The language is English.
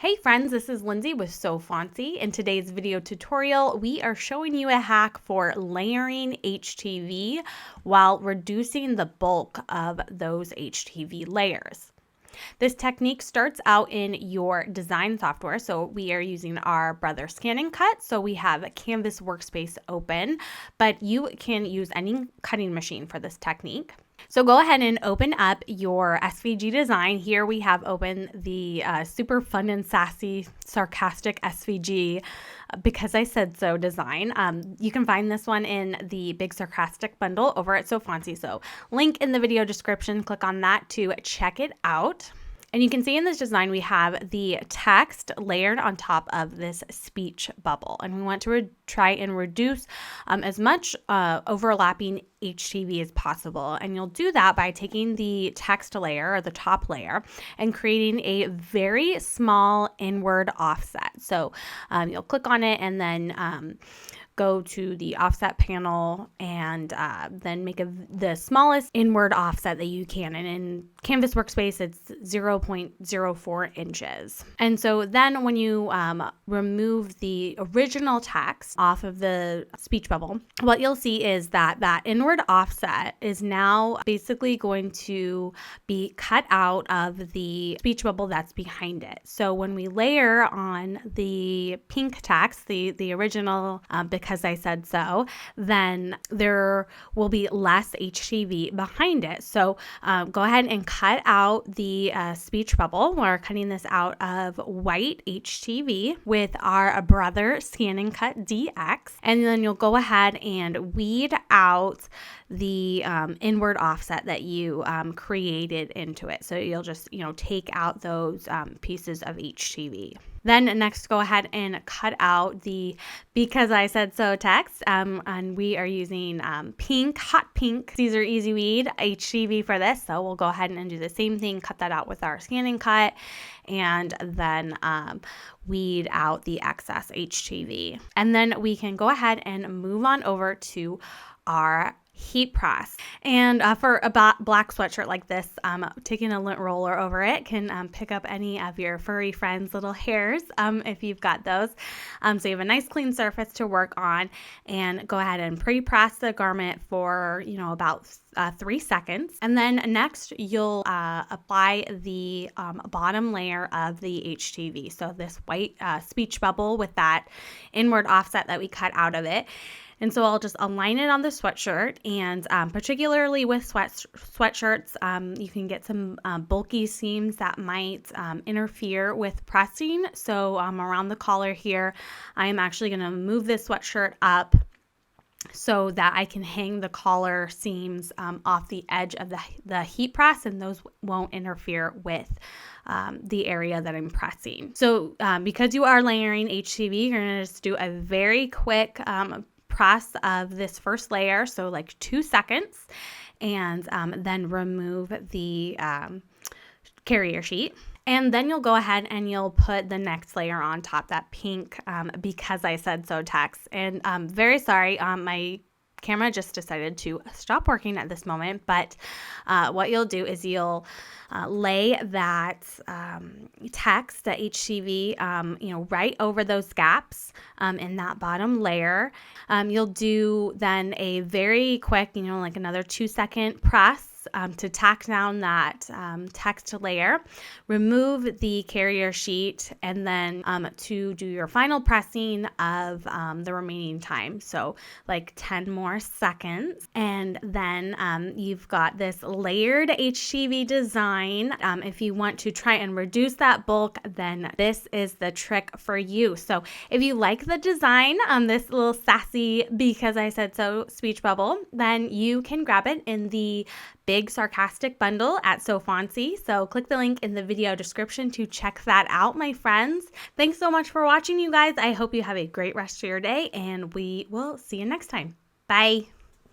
Hey friends, this is Lindsay with Fontsy. In today's video tutorial, we are showing you a hack for layering HTV while reducing the bulk of those HTV layers. This technique starts out in your design software. So we are using our Brother ScanNCut. So we have a Canvas workspace open, but you can use any cutting machine for this technique. So go ahead and open up your SVG design. Here we have open the super fun and sassy, sarcastic SVG because I said so design. You can find this one in the big sarcastic bundle over at Fontsy. So link in the video description, click on that to check it out. And you can see in this design, we have the text layered on top of this speech bubble. And we want to try and reduce as much overlapping HTV as possible. And you'll do that by taking the text layer or the top layer and creating a very small inward offset. So you'll click on it and then go to the offset panel and then make the smallest inward offset that you can. And in Canvas Workspace, it's 0.04 inches. And so then when you remove the original text off of the speech bubble, what you'll see is that that inward offset is now basically going to be cut out of the speech bubble that's behind it. So when we layer on the pink text, the original, because I said so, then there will be less HTV behind it. So go ahead and cut out the speech bubble. We're cutting this out of white HTV with our Brother ScanNCut DX. And then you'll go ahead and weed out the inward offset that you created into it. So you'll just, take out those pieces of HTV. Then next, go ahead and cut out the because I said so text. And we are using pink, hot pink, Caesar Easy Weed HTV for this. So we'll go ahead and do the same thing, cut that out with our ScanNCut, and then weed out the excess HTV. And then we can go ahead and move on over to our heat press. And for a black sweatshirt like this, taking a lint roller over it can pick up any of your furry friends' little hairs if you've got those. So you have a nice clean surface to work on, and go ahead and pre-press the garment for about 3 seconds. And then next you'll apply the bottom layer of the HTV. So this white speech bubble with that inward offset that we cut out of it. And so I'll just align it on the sweatshirt, and particularly with sweatshirts, you can get some bulky seams that might interfere with pressing. So around the collar here, I'm actually going to move this sweatshirt up so that I can hang the collar seams off the edge of the heat press, and those won't interfere with the area that I'm pressing. So because you are layering HTV, you're going to just do a very quick press of this first layer, so like 2 seconds, and then remove the carrier sheet. And then you'll go ahead and you'll put the next layer on top, that pink because I said so text. And I'm very sorry, my camera just decided to stop working at this moment, but what you'll do is you'll lay that text, the HTV, right over those gaps in that bottom layer. You'll do then a very quick, like another 2-second press to tack down that text layer, remove the carrier sheet, and then to do your final pressing of the remaining time. So like 10 more seconds. And then you've got this layered HTV design. If you want to try and reduce that bulk, then this is the trick for you. So if you like the design, this little sassy because I said so speech bubble, then you can grab it in the big sarcastic bundle at Fontsy. So click the link in the video description to check that out, my friends. Thanks so much for watching, you guys. I hope you have a great rest of your day, and we will see you next time. Bye.